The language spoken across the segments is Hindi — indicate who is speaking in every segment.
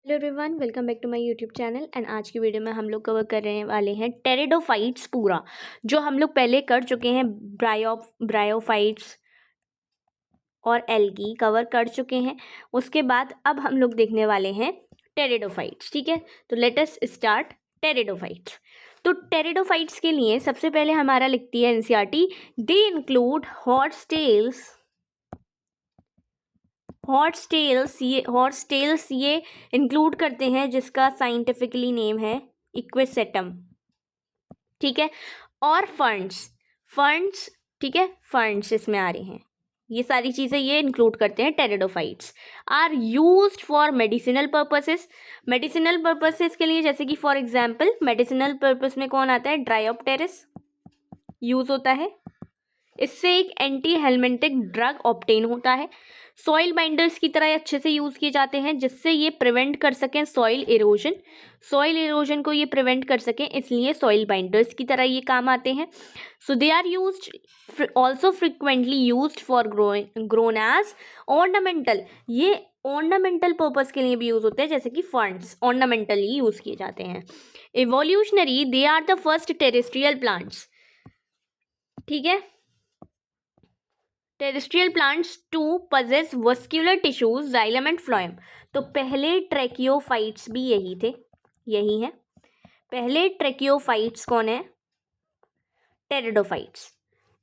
Speaker 1: Hello everyone, welcome back to my YouTube channel. And आज की वीडियो में हम लोग कवर करने वाले हैं टेरिडोफाइट्स पूरा, जो हम लोग पहले कर चुके हैं। ब्रायोफाइट्स और एल्गी कवर कर चुके हैं। उसके बाद अब हम लोग देखने वाले हैं टेरिडोफाइट्स। ठीक है, तो लेट अस स्टार्ट टेरिडोफाइट्स। तो टेरिडोफाइट्स के लिए सबसे पहले हमारा लिखती है NCERT, they include horse tails ये इंक्लूड करते हैं, जिसका साइंटिफिकली नेम है इक्वेसेटम। ठीक है, और फर्न्स ठीक है, फर्न्स इसमें आ रहे हैं। ये सारी चीज़ें ये इंक्लूड करते हैं। Pteridophytes are used for medicinal purposes के लिए, जैसे कि फॉर एग्जांपल मेडिसिनल पर्पस में कौन आता है, ड्रायोप्टेरिस यूज होता है। इससे एक एंटी हेलमिंथिक ड्रग ऑब्टेन होता है। सॉइल बाइंडर्स की तरह अच्छे से यूज़ किए जाते हैं, जिससे ये प्रिवेंट कर सकें सॉइल इरोजन को ये प्रिवेंट कर सकें, इसलिए सॉइल बाइंडर्स की तरह ये काम आते हैं। So they are used also frequently used for grown as ornamental. ये ऑर्नामेंटल पर्पस के लिए भी यूज़ होते हैं, जैसे कि फर्न्स ऑर्नामेंटली यूज़ किए जाते हैं। Evolutionary, they are the first terrestrial plants. ठीक है, terrestrial plants to possess vascular tissues, xylem and phloem. तो पहले ट्रैकियोफाइट्स भी यही है। पहले ट्रैकियोफाइट्स कौन है, टेरिडोफाइट्स।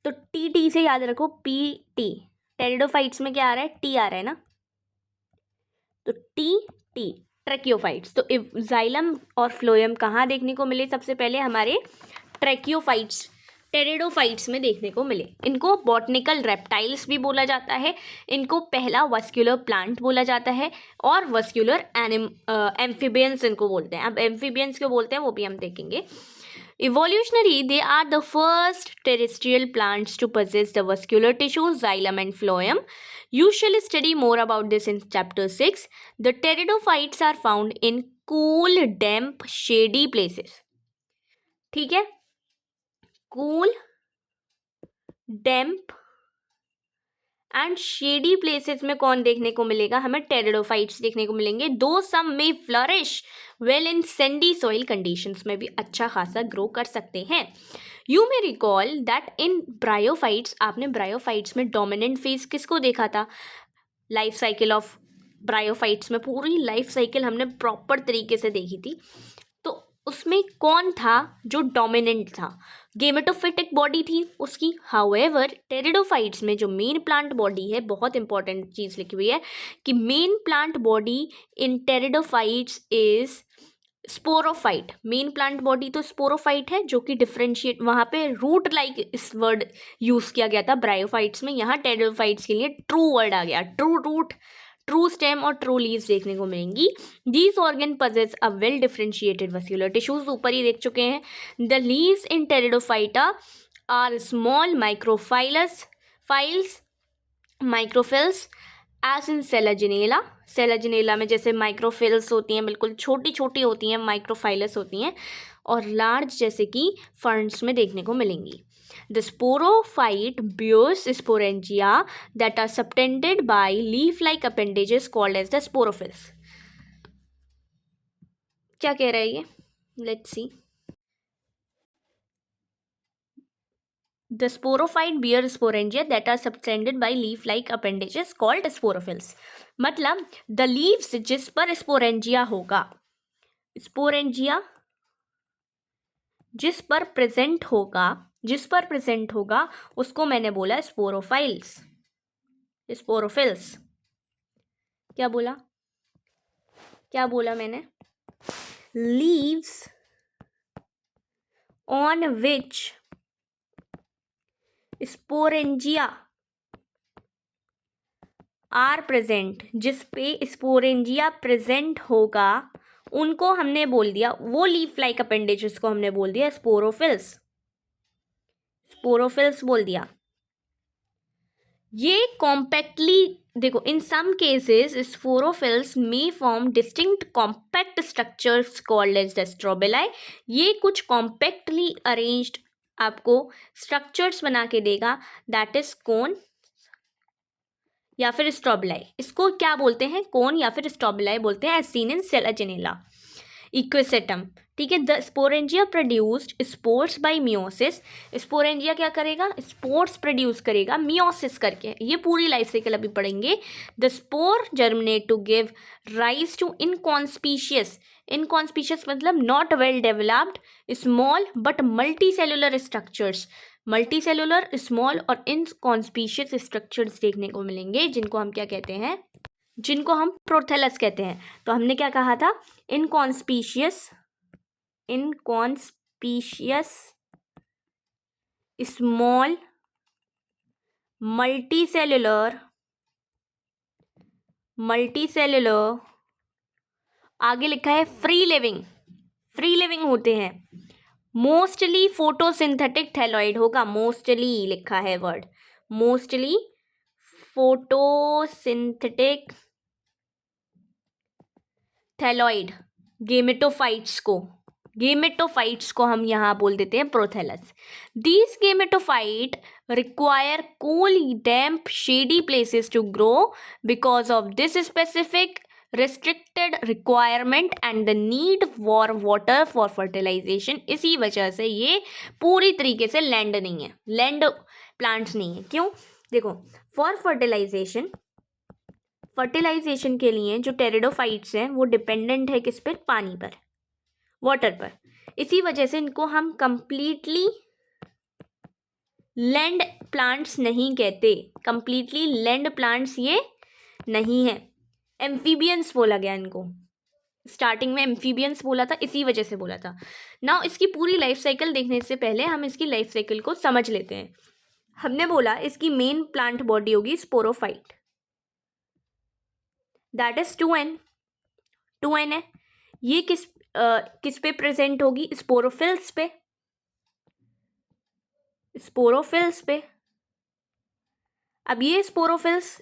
Speaker 1: तो टी से याद रखो, टी। टेरिडोफाइट्स में क्या आ रहा है, टी आ रहा है ना, तो टी ट्रैकियोफाइट्स। तो जाइलम और फ्लोएम कहाँ देखने को मिले, सबसे पहले हमारे ट्रैकियोफाइट्स टेरिडोफाइट्स में देखने को मिले। इनको बॉटनिकल रेप्टाइल्स भी बोला जाता है। इनको पहला वस्क्यूलर प्लांट बोला जाता है, और वस्क्यूलर एम्फीबियंस इनको बोलते हैं। अब एम्फीबियंस क्यों बोलते हैं वो भी हम देखेंगे। Evolutionary, they are the first terrestrial plants to possess the vascular tissues, xylem and phloem. You shall study more about this in chapter 6. The pteridophytes are found in cool, damp, shady places. ठीक है, cool, damp and shady places में कौन देखने को मिलेगा, हमें टेरिडोफाइट्स देखने को मिलेंगे। दो सम में flourish well in Sandy soil conditions में भी अच्छा खासा ग्रो कर सकते हैं। You may recall that in bryophytes, आपने ब्रायोफाइट्स में डोमिनेंट फेज किसको देखा था, लाइफ साइकिल ऑफ ब्रायोफाइट्स में पूरी लाइफ साइकिल हमने प्रॉपर तरीके से देखी थी। तो उसमें कौन था जो डोमिनेंट था, गेमेटोफिटिक बॉडी थी उसकी। हाउएवर टेरिडोफाइट्स में जो मेन प्लांट बॉडी है, बहुत इंपॉर्टेंट चीज़ लिखी हुई है कि main plant body in pteridophytes is sporophyte. Main plant body तो स्पोरोफाइट है, जो कि डिफरेंशिएट, वहाँ पे रूट लाइक इस वर्ड यूज़ किया गया था ब्रायोफाइट्स में। यहाँ टेरिडोफाइट्स के लिए ट्रू वर्ड आ गया, ट्रू रूट, ट्रू स्टेम और ट्रू लीव्स देखने को मिलेंगी। These organ possess a well differentiated vascular tissues, ऊपर ही देख चुके हैं। The leaves in Pteridophyta are small microphylls as in Selaginella में जैसे माइक्रोफिल्स होती हैं, बिल्कुल छोटी छोटी होती हैं, माइक्रोफाइलस होती हैं, और लार्ज जैसे कि फर्न्स में देखने को मिलेंगी। The sporophyte bears sporangia that are subtended by leaf-like appendages called as the sporophylls. क्या कह रहा है ये? Let's see. The sporophyte bear sporangia that are subtended by leaf-like appendages called sporophylls. मतलब the leaves जिस पर sporangia होगा, sporangia जिस पर प्रेजेंट होगा उसको मैंने बोला स्पोरोफिल्स। क्या बोला मैंने, leaves on which sporangia are present, जिस पे स्पोरेंजिया प्रेजेंट होगा उनको हमने बोल दिया, वो लीफ लाइक अपेंडेजेस को हमने बोल दिया स्पोरोफिल्स बोल दिया। ये कॉम्पैक्टली देखो, in some cases sporophylls may form distinct compact structures called as the strobili. ये कुछ कॉम्पैक्टली अरेंज्ड आपको स्ट्रक्चर्स बना के देगा, दैट इज कौन, या फिर स्ट्रोबलाई, इसको क्या बोलते हैं, कोन या फिर स्ट्रोबलाई बोलते हैं, एज सीन इन सेलाजिनेला इक्वेसेटम। ठीक है, the sporangia produced spores bye meiosis, sporangia क्या करेगा, स्पोर्स प्रोड्यूस करेगा मियोसिस करके, ये पूरी लाइफ साइकिल अभी पढ़ेंगे। The spore germinate to give rise to inconspicuous, inconspicuous मतलब not well developed small but multicellular structures, multicellular small और इनकॉन्स्पीशियस स्ट्रक्चर्स देखने को मिलेंगे, जिनको हम क्या कहते हैं, जिनको हम प्रोथेलस कहते हैं। तो हमने क्या कहा था, inconspicuous, inconspicuous small multicellular, multicellular, आगे लिखा है फ्री लिविंग, फ्री लिविंग होते हैं, मोस्टली फोटोसिंथेटिक थैलॉइड होगा, मोस्टली लिखा है word, mostly photosynthetic thalloid, gametophytes को, गेमेटोफाइट्स को हम यहाँ बोल देते हैं prothallus. These gametophyte require cool damp shady places to grow because of this specific restricted requirement and the need for water for fertilization। इसी वजह से ये पूरी तरीके से लैंड नहीं है, लैंड प्लांट्स नहीं है। क्यों, देखो, फॉर फर्टिलाइजेशन, फर्टिलाइजेशन के लिए जो टेरिडोफाइट्स हैं वो डिपेंडेंट है किस पर, पानी पर, वाटर पर। इसी वजह से इनको हम कंप्लीटली लैंड प्लांट्स नहीं कहते, कंप्लीटली लैंड प्लांट्स ये नहीं है, एम्फीबियंस बोला गया इनको, स्टार्टिंग में एम्फीबियंस बोला था, इसी वजह से बोला था। नाउ इसकी पूरी लाइफ साइकिल देखने से पहले हम इसकी लाइफ साइकिल को समझ लेते हैं। हमने बोला इसकी मेन प्लांट बॉडी होगी sporophyte, that is 2n, 2n है। ये किस पे प्रेजेंट होगी, स्पोरोफिल्स पे, स्पोरोफिल्स पे। अब ये स्पोरोफिल्स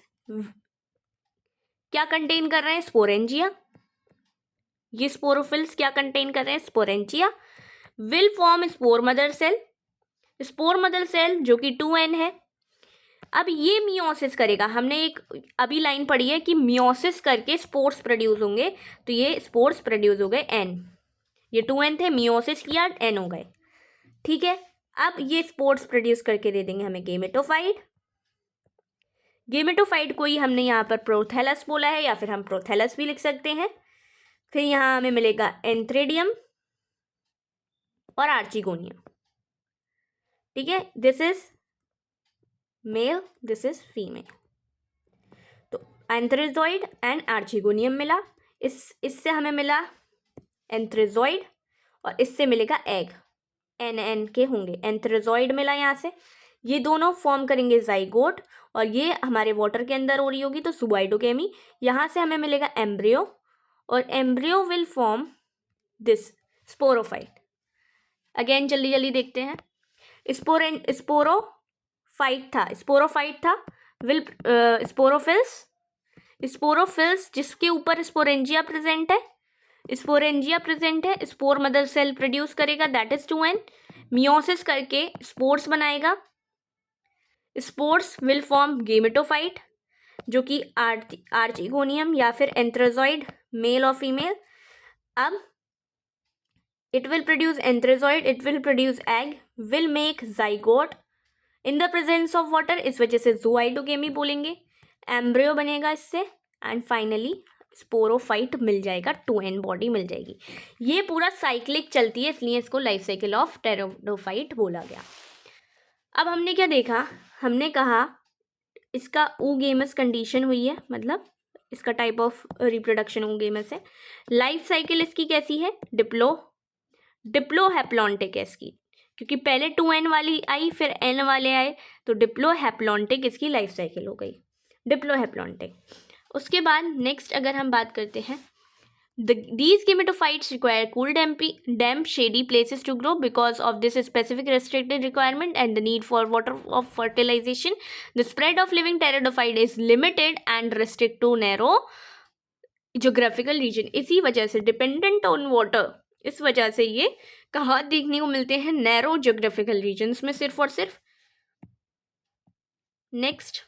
Speaker 1: क्या कंटेन कर रहे हैं, स्पोरेंजिया, ये स्पोरोफिल्स क्या कंटेन कर रहे हैं, sporangia. Will form spore mother cell, spore mother cell जो कि 2n है। अब ये मियोसिस करेगा, हमने एक अभी लाइन पढ़ी है कि मियोसिस करके स्पोर्स प्रोड्यूस होंगे, तो ये स्पोर्स प्रोड्यूस हो गए n, ये 2n थे, मियोसिस किया n हो गए। ठीक है, अब ये स्पोर्स प्रोड्यूस करके दे देंगे हमें गेमेटोफाइट, गेमेटोफाइट को ही हमने यहाँ पर प्रोथेलस बोला है, या फिर हम प्रोथेलस भी लिख सकते हैं। फिर यहाँ हमें मिलेगा एंथ्रेडियम और आर्चिगोनियम। ठीक है, this is male, this is female. तो एंथ्रेजॉइड एंड आर्चिगोनियम मिला, इससे हमें मिला एंथ्रेजॉइड, और इससे मिलेगा एग, एन के होंगे, एंथ्रेजॉइड मिला यहाँ से, ये दोनों फॉर्म करेंगे जाइगोट, और ये हमारे वाटर के अंदर हो रही होगी तो सुबाइडोकेमी। यहाँ से हमें मिलेगा एम्ब्रियो, और embryo will form this sporophyte. Again जल्दी जल्दी देखते हैं, स्पोरोफाइट था, विल स्पोरोफिल्स जिसके ऊपर स्पोरेंजिया प्रेजेंट है, स्पोरेंजिया प्रेजेंट है, स्पोर मदर सेल प्रोड्यूस करेगा, दैट इज 2n, मियोसिस करके स्पोर्स बनाएगा, स्पोर्स विल फॉर्म गेमेटोफाइट जो कि आर्चिगोनियम या फिर एंथ्रेजॉइड, मेल और फीमेल। अब it will produce एंथ्रेजॉइड, it will produce egg, will make zygote in the presence of water, इस वजह से ज़ूआइडोगेमी बोलेंगे, एम्ब्रियो बनेगा इससे, एंड फाइनली स्पोरोफाइट मिल जाएगा, 2n बॉडी मिल जाएगी। ये पूरा साइक्लिक चलती है, इसलिए इसको लाइफ साइकिल ऑफ टेरिडोफाइट बोला गया। अब हमने क्या देखा, हमने कहा इसका ऊगेमस कंडीशन हुई है, मतलब इसका टाइप ऑफ रिप्रोडक्शन ऊगेमस है। लाइफ साइकिल इसकी कैसी है, डिप्लोहेप्लॉन्टिक है इसकी, क्योंकि पहले 2n वाली आई फिर n वाले आए, तो डिप्लोहेप्लॉन्टिक इसकी लाइफ साइकिल हो गई, डिप्लोहेप्लॉन्टिक। उसके बाद नेक्स्ट अगर हम बात करते हैं, these gametophytes require cool damp shady places to grow because of this specific restricted requirement and the need for water of fertilization. The spread of living pteridophyte is limited and restricted to narrow geographical region। इसी वजह से dependent on water, इस वजह से ये कहाँ देखने को मिलते हैं, नैरो जियोग्राफिकल रीजन्स में सिर्फ और सिर्फ। नेक्स्ट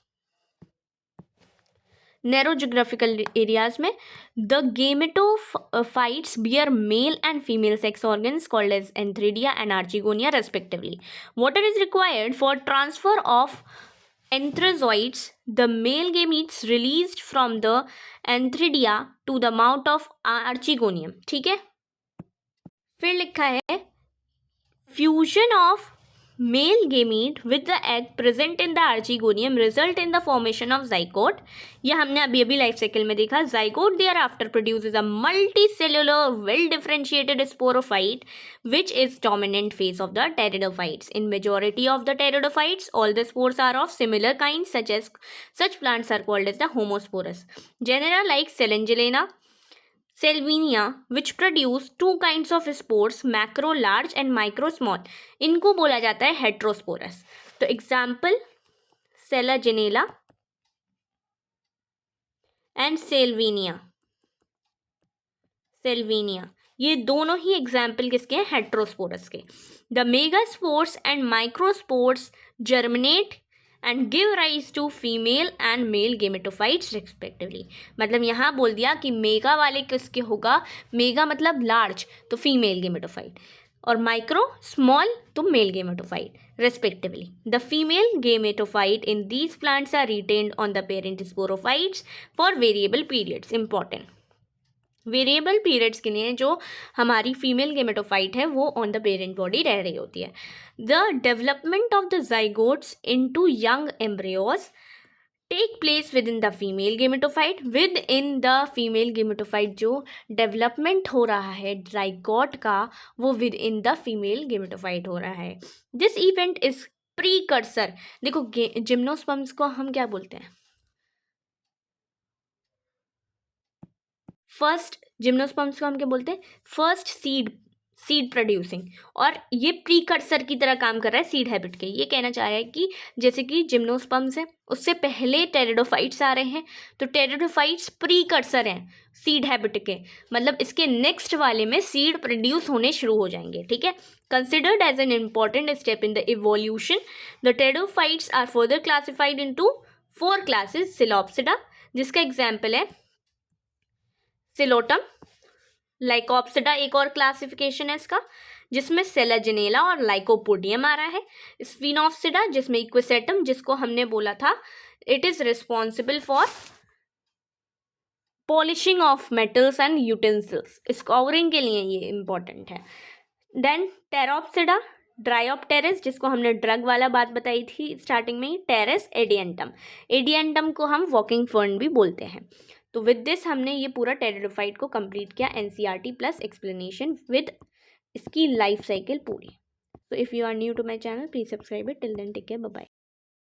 Speaker 1: नैरो जोग्राफिकल एरियाज में the gametophytes bear male and female sex organs called as antheridia and archegonia respectively. Water is required for transfer of antherozoids. The male gametes released from the anthridia to the mouth of archegonium. ठीक है, फिर लिखा है fusion of male gamete with the egg present in the archegonium result in the formation of zygote. यह हमने अभी अभी लाइफ साइकिल में देखा. zygote thereafter produces a multicellular well differentiated sporophyte which is dominant phase of the pteridophytes. In majority of the pteridophytes all the spores are of similar kinds. Such plants are called as the homosporous. Genera like Selangellina, Salvinia which produce two kinds of spores, macro large and micro small. इनको बोला जाता है हेट्रोस्पोरस. तो एग्जाम्पल सेलाजेनेला एंड सेल्वीनिया. ये दोनों ही एग्जाम्पल किसके हैं? हेट्रोस्पोरस के. The megaspores and microspores germinate and give rise to female and male gametophytes respectively. मतलब यहाँ बोल दिया कि मेगा वाले किसके होगा? मेगा मतलब लार्ज, तो फीमेल गेमेटोफाइट, और माइक्रो स्मॉल तो male gametophyte respectively. The female gametophyte in these plants are retained on the parent sporophytes for variable periods. Important, variable periods के लिए जो हमारी फीमेल गेमेटोफाइट है वो ऑन द पेरेंट बॉडी रह रही होती है. The development of the zygotes into young embryos take place within the female gametophyte. Within the female gametophyte जो डेवलपमेंट हो रहा है जाइगोट का, वो within the female gametophyte हो रहा है. This event is precursor. देखो जिम्नोस्पर्म्स को हम क्या बोलते हैं? फर्स्ट जिम्नोस्पर्म्स को हम क्या बोलते हैं? First seed producing. और ये प्रीकर्सर की तरह काम कर रहा है सीड हैबिट के. ये कहना चाह रहा है कि जैसे कि जिम्नोस्पर्म्स है उससे पहले टेरिडोफाइट्स आ रहे हैं, तो टेरिडोफाइट्स प्रीकर्सर हैं सीड हैबिट के. मतलब इसके नेक्स्ट वाले में सीड प्रोड्यूस होने शुरू हो जाएंगे. ठीक है, considered as an important step in the evolution. The pteridophytes are further classified into 4 classes. Psilopsida, जिसका एग्जाम्पल है सिलोटम. लाइकोप्सिडा एक और क्लासिफिकेशन है इसका, जिसमें सेलाजेनेला और लाइकोपोडियम आ रहा है. स्फिनोप्सिडा, जिसमें इक्विसेटम, जिसको हमने बोला था it is responsible for polishing of metals and utensils. Scouring के लिए ये इंपॉर्टेंट है. देन टेरोप्सिडा, ड्रायोप्टेरिस, जिसको हमने ड्रग वाला बात बताई थी स्टार्टिंग में ही. टेरेस एडियंटम को हम वॉकिंग फर्न भी बोलते हैं. तो विद दिस हमने ये पूरा टेरिडोफाइट को कंप्लीट किया, एनसीईआरटी प्लस एक्सप्लेनेशन विद इसकी लाइफ साइकिल पूरी. So if you are new to my channel, please subscribe it. Till then, take care. Bye bye.